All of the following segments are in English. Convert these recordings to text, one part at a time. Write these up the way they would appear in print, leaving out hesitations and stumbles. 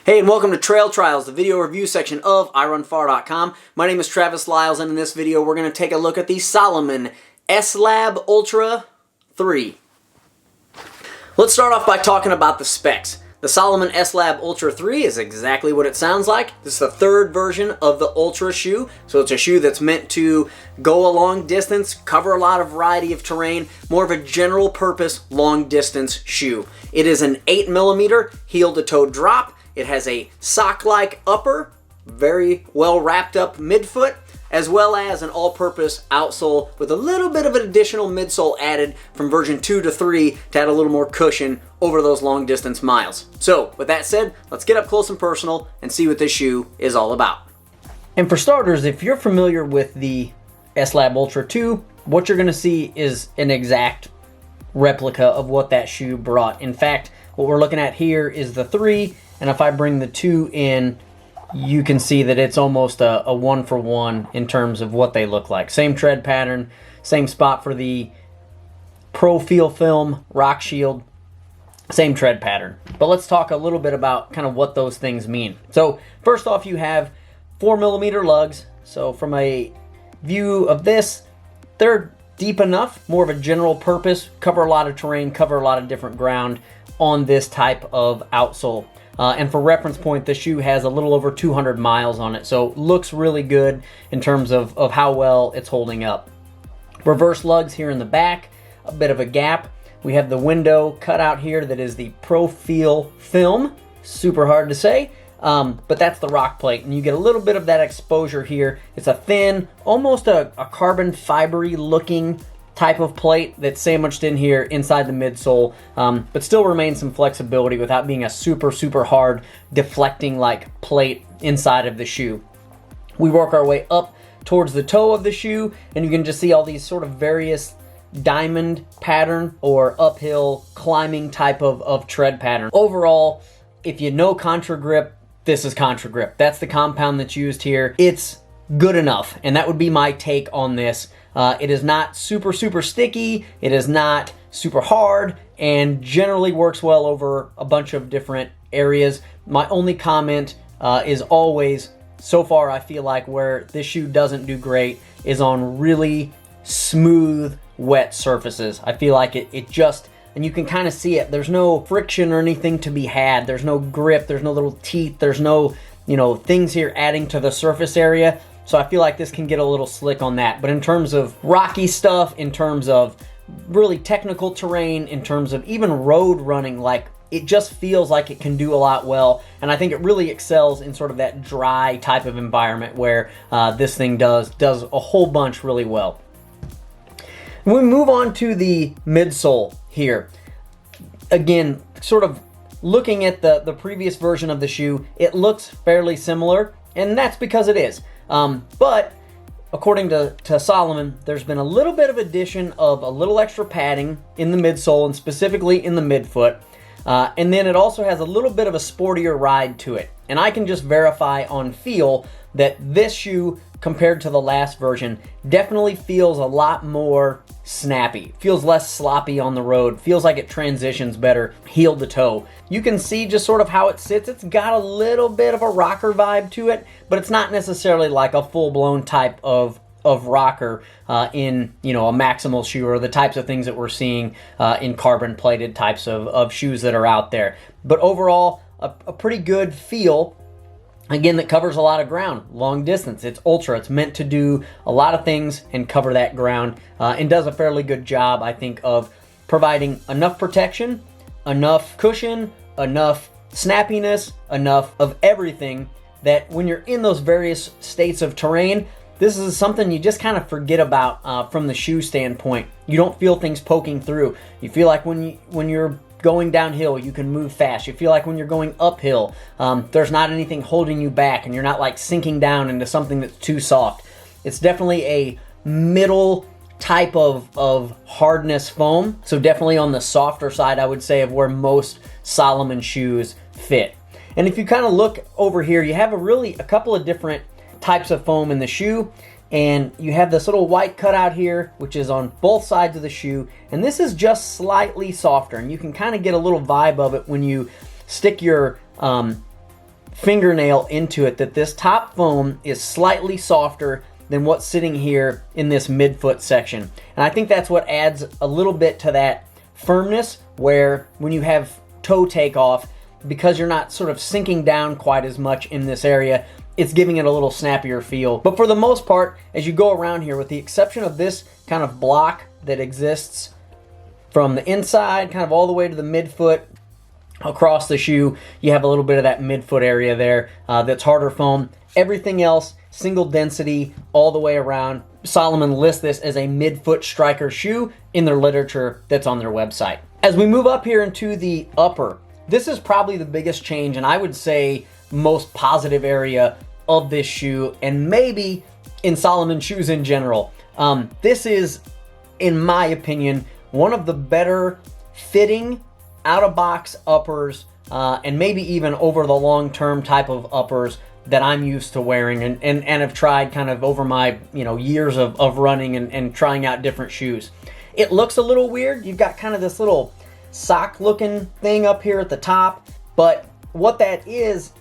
Hey, and welcome to Trail Trials, the video review section of iRunFar.com. My name is Travis Liles, and in this video we're going to take a look at the Salomon S Ultra 3. Let's start off by talking about the specs. The Salomon S Ultra 3 is exactly what it sounds like. This is the third version of the Ultra shoe, so it's a shoe that's meant to go a long distance, cover a lot of variety of terrain, more of a general purpose long distance shoe. It is an 8mm heel-to-toe drop. It has a sock-like upper, very well wrapped up midfoot, as well as an all-purpose outsole with a little bit of an additional midsole added from version 2 to 3 to add a little more cushion over those long-distance miles. So, with that said, let's get up close and personal and see what this shoe is all about. And for starters, if you're familiar with the S Ultra 2, what you're going to see is an exact replica of what that shoe brought. In fact, what we're looking at here is the 3, and if I bring the 2 in, you can see that it's almost a one-for-one in terms of what they look like. Same tread pattern, same spot for the Profile Film Rock Shield, same tread pattern. But let's talk a little bit about kind of what those things mean. So first off, you have 4mm lugs. So from a view of this, they're deep enough, more of a general purpose, cover a lot of terrain, cover a lot of different ground on this type of outsole. And for reference point, the shoe has a little over 200 miles on it, so looks really good in terms of how well it's holding up. Reverse lugs here in the back, a bit of a gap. We have the window cut out here that is the Profile Film, super hard to say, but that's the rock plate, and you get a little bit of that exposure here. It's a thin, almost a carbon fibery looking type of plate that's sandwiched in here inside the midsole, but still remains some flexibility without being a super hard deflecting like plate inside of the shoe. We work our way up towards the toe of the shoe, and you can just see all these sort of various diamond pattern or uphill climbing type of tread pattern. Overall, if you know Contra Grip, this is Contra Grip. That's the compound that's used here. It's good enough, and that would be my take on this. It is not super sticky, it is not super hard, and generally works well over a bunch of different areas. My only comment is always, so far I feel like where this shoe doesn't do great is on really smooth, wet surfaces. I feel like it just, and you can kind of see it, there's no friction or anything to be had, there's no grip, there's no little teeth, there's no, things here adding to the surface area. So I feel like this can get a little slick on that. But in terms of rocky stuff, in terms of really technical terrain, in terms of even road running, like it just feels like it can do a lot well. And I think it really excels in sort of that dry type of environment where this thing does a whole bunch really well. When we move on to the midsole here, again, sort of looking at the previous version of the shoe, it looks fairly similar, and that's because it is. But according to Salomon, there's been a little bit of addition of a little extra padding in the midsole and specifically in the midfoot. And then it also has a little bit of a sportier ride to it. And I can just verify on feel that this shoe, compared to the last version, definitely feels a lot more snappy. Feels less sloppy on the road. Feels like it transitions better heel to toe. You can see just sort of how it sits. It's got a little bit of a rocker vibe to it, but it's not necessarily like a full-blown type of rocker in a maximal shoe or the types of things that we're seeing in carbon-plated types of shoes that are out there. But overall, a pretty good feel. Again, that covers a lot of ground, long distance. It's ultra. It's meant to do a lot of things and cover that ground, and does a fairly good job, I think, of providing enough protection, enough cushion, enough snappiness, enough of everything that when you're in those various states of terrain, this is something you just kind of forget about from the shoe standpoint. You don't feel things poking through. You feel like when you're going downhill, you can move fast. You feel like when you're going uphill, there's not anything holding you back, and you're not like sinking down into something that's too soft. It's definitely a middle type of hardness foam, so definitely on the softer side, I would say, of where most Salomon shoes fit. And if you kind of look over here, you have a couple of different types of foam in the shoe. And you have this little white cutout here, which is on both sides of the shoe. And this is just slightly softer. And you can kind of get a little vibe of it when you stick your fingernail into it that this top foam is slightly softer than what's sitting here in this midfoot section. And I think that's what adds a little bit to that firmness, where when you have toe takeoff, because you're not sort of sinking down quite as much in this area, it's giving it a little snappier feel. But for the most part, as you go around here, with the exception of this kind of block that exists from the inside kind of all the way to the midfoot across the shoe, you have a little bit of that midfoot area there that's harder foam. Everything else, single density all the way around. Salomon lists this as a midfoot striker shoe in their literature that's on their website. As we move up here into the upper, this is probably the biggest change, and I would say most positive area of this shoe, and maybe in Salomon shoes in general. This is, in my opinion, one of the better fitting out-of-box uppers, and maybe even over the long-term type of uppers that I'm used to wearing and have tried kind of over my years of running and trying out different shoes. It looks a little weird. You've got kind of this little sock looking thing up here at the top, but what that is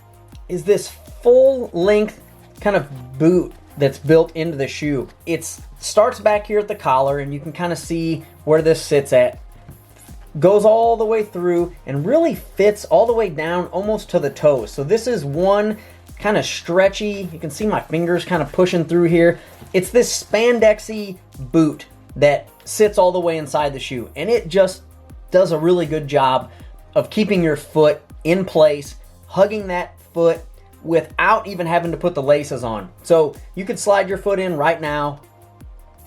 this full length kind of boot that's built into the shoe. It starts back here at the collar, and you can kind of see where this sits at. Goes all the way through and really fits all the way down almost to the toes. So this is one kind of stretchy, you can see my fingers kind of pushing through here. It's this spandexy boot that sits all the way inside the shoe, and it just does a really good job of keeping your foot in place, hugging that foot without even having to put the laces on. So you could slide your foot in right now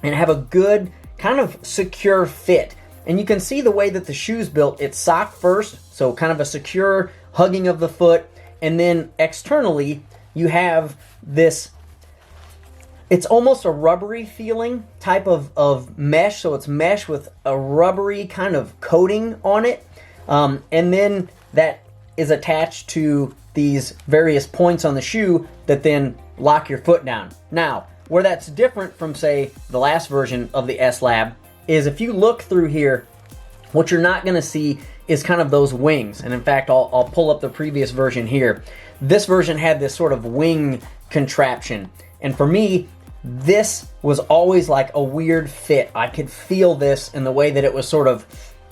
and have a good kind of secure fit. And you can see the way that the shoe's built. It's sock first, so kind of a secure hugging of the foot. And then externally, you have this, it's almost a rubbery feeling type of mesh. So it's mesh with a rubbery kind of coating on it. And then that is attached to these various points on the shoe that then lock your foot down. Now, where that's different from, say, the last version of the S-Lab is if you look through here, what you're not going to see is kind of those wings. And in fact, I'll pull up the previous version here. This version had this sort of wing contraption. And for me, this was always like a weird fit. I could feel this in the way that it was sort of,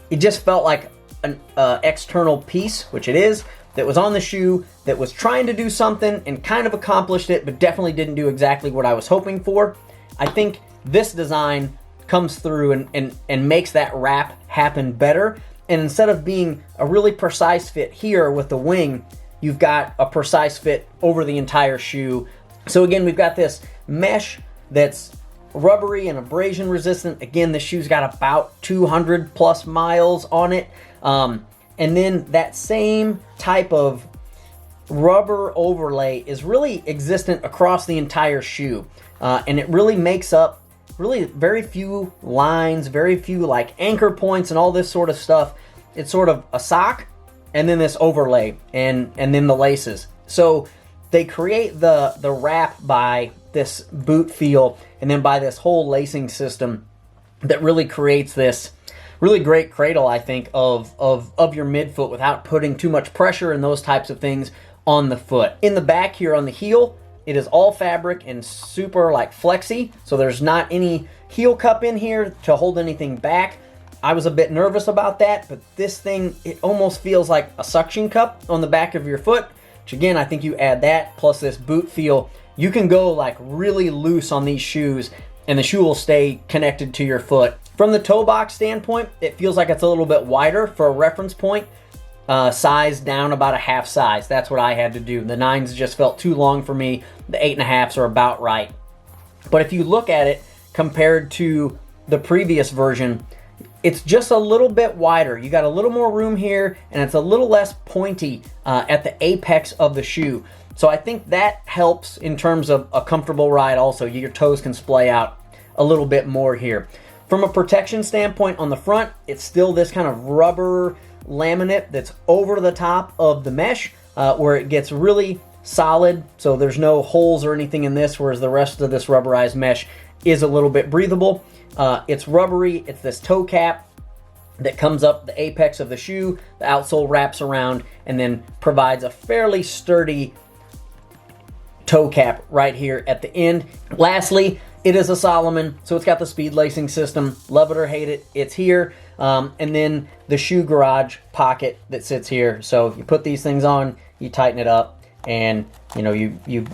it just felt like an external piece, which it is, that was on the shoe that was trying to do something and kind of accomplished it, but definitely didn't do exactly what I was hoping for. I think this design comes through and makes that wrap happen better. And instead of being a really precise fit here with the wing, you've got a precise fit over the entire shoe. So again, we've got this mesh that's rubbery and abrasion resistant. Again, the shoe's got about 200 plus miles on it. And then that same type of rubber overlay is really existent across the entire shoe. And it really makes up really very few lines, very few like anchor points and all this sort of stuff. It's sort of a sock and then this overlay and then the laces. So they create the wrap by this boot feel and then by this whole lacing system that really creates this really great cradle, I think, of your midfoot without putting too much pressure and those types of things on the foot. In the back here on the heel, it is all fabric and super like flexy, so there's not any heel cup in here to hold anything back. I was a bit nervous about that, but this thing, it almost feels like a suction cup on the back of your foot, which again, I think you add that plus this boot feel, you can go like really loose on these shoes and the shoe will stay connected to your foot. From the toe box standpoint, it feels like it's a little bit wider for a reference point. Size down about a half size. That's what I had to do. The 9s just felt too long for me. The 8.5s are about right. But if you look at it compared to the previous version, it's just a little bit wider. You got a little more room here, and it's a little less pointy at the apex of the shoe. So I think that helps in terms of a comfortable ride also. Your toes can splay out a little bit more here. From a protection standpoint on the front, it's still this kind of rubber laminate that's over the top of the mesh where it gets really solid, so there's no holes or anything in this, whereas the rest of this rubberized mesh is a little bit breathable. It's rubbery. It's this toe cap that comes up the apex of the shoe. The outsole wraps around and then provides a fairly sturdy toe cap right here at the end. Lastly, it is a Salomon, so it's got the speed lacing system. Love it or hate it, it's here. And then the shoe garage pocket that sits here. So if you put these things on, you tighten it up, and you know, you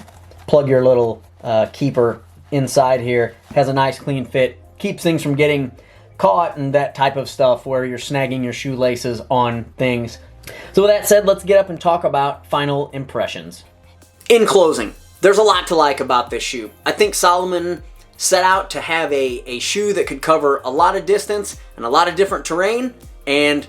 plug your little keeper inside here. Has a nice clean fit, keeps things from getting caught and that type of stuff where you're snagging your shoelaces on things. So with that said, let's get up and talk about final impressions. In closing, there's a lot to like about this shoe. I think Salomon set out to have a shoe that could cover a lot of distance and a lot of different terrain, and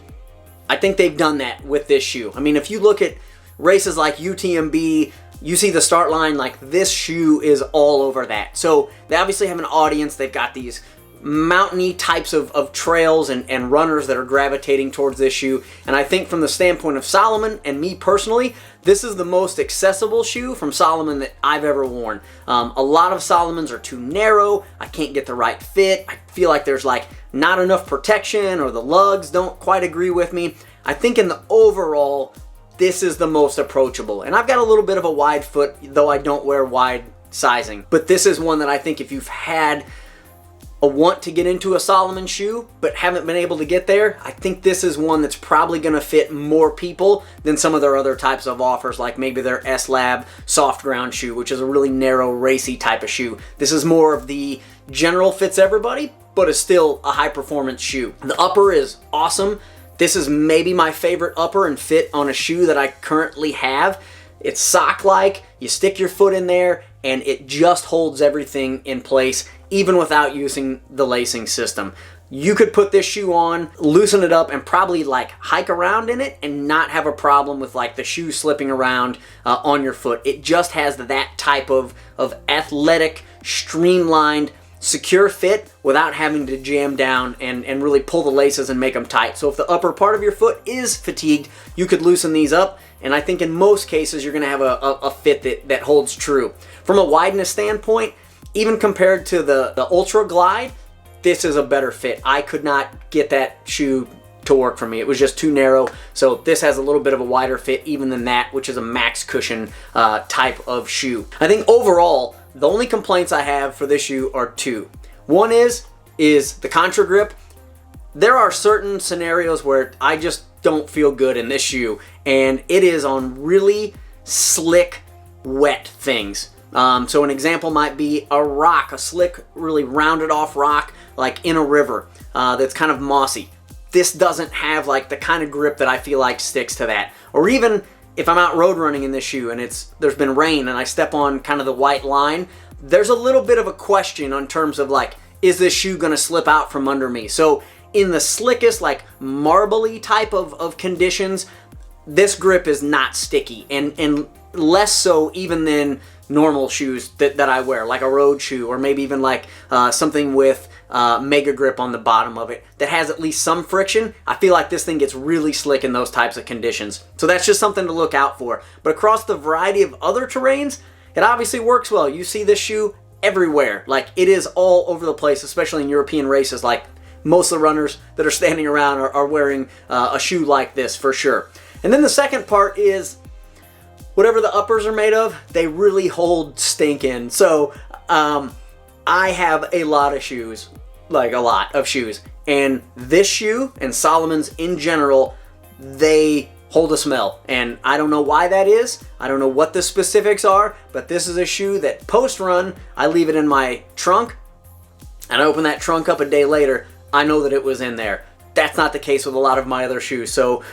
I think they've done that with this shoe. I mean, if you look at races like UTMB, you see the start line, like this shoe is all over that. So they obviously have an audience. They've got these mountainy types of trails and runners that are gravitating towards this shoe. And I think from the standpoint of Salomon and me personally, this is the most accessible shoe from Salomon that I've ever worn. A lot of Salomons are too narrow. I can't get the right fit. I feel like there's like not enough protection, or the lugs don't quite agree with me. I think in the overall, this is the most approachable. And I've got a little bit of a wide foot, though I don't wear wide sizing. But this is one that I think if you've had a want to get into a Salomon shoe but haven't been able to get there, I think this is one that's probably going to fit more people than some of their other types of offers, like maybe their S-Lab soft ground shoe, which is a really narrow, racy type of shoe. This is more of the general fits everybody, but is still a high performance shoe. The upper is awesome. This is maybe my favorite upper and fit on a shoe that I currently have. It's sock-like, you stick your foot in there, and it just holds everything in place, even without using the lacing system. You could put this shoe on, loosen it up, and probably like hike around in it and not have a problem with like the shoe slipping around on your foot. It just has that type of athletic, streamlined, secure fit without having to jam down and really pull the laces and make them tight. So if the upper part of your foot is fatigued, you could loosen these up, and I think in most cases you're going to have a fit that holds true. From a wideness standpoint, even compared to the Ultra Glide, this is a better fit. I could not get that shoe to work for me. It was just too narrow. So this has a little bit of a wider fit even than that, which is a max cushion type of shoe. I think overall, the only complaints I have for this shoe are two. One is the contra grip. There are certain scenarios where I just don't feel good in this shoe, and it is on really slick, wet things. So an example might be a rock, a slick, really rounded off rock, like in a river that's kind of mossy. This doesn't have like the kind of grip that I feel like sticks to that. Or even if I'm out road running in this shoe and there's been rain and I step on kind of the white line, there's a little bit of a question on terms of like, is this shoe gonna slip out from under me? So in the slickest, like marbly type of conditions, this grip is not sticky, and less so even than normal shoes that I wear, like a road shoe, or maybe even like something with mega grip on the bottom of it that has at least some friction. I feel like this thing gets really slick in those types of conditions. So that's just something to look out for. But across the variety of other terrains, it obviously works well. You see this shoe everywhere. Like, it is all over the place, especially in European races. Like, most of the runners that are standing around are wearing a shoe like this for sure. And then the second part is whatever the uppers are made of, they really hold stink in. So I have a lot of shoes, like a lot of shoes. And this shoe and Salomon's in general, they hold a smell. And I don't know why that is. I don't know what the specifics are, but this is a shoe that post-run, I leave it in my trunk, and I open that trunk up a day later, I know that it was in there. That's not the case with a lot of my other shoes. So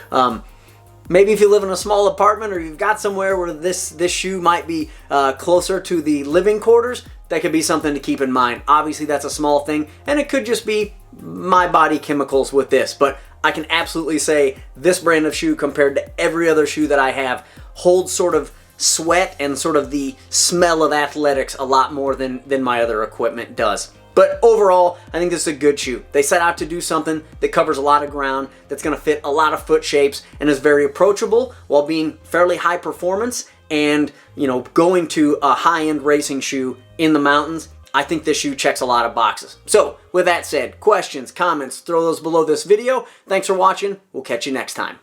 maybe if you live in a small apartment or you've got somewhere where this shoe might be closer to the living quarters, that could be something to keep in mind. Obviously, that's a small thing, and it could just be my body chemicals with this. But I can absolutely say this brand of shoe compared to every other shoe that I have holds sort of sweat and sort of the smell of athletics a lot more than my other equipment does. But overall, I think this is a good shoe. They set out to do something that covers a lot of ground, that's going to fit a lot of foot shapes, and is very approachable while being fairly high performance and, you know, going to a high-end racing shoe in the mountains. I think this shoe checks a lot of boxes. So, with that said, questions, comments, throw those below this video. Thanks for watching. We'll catch you next time.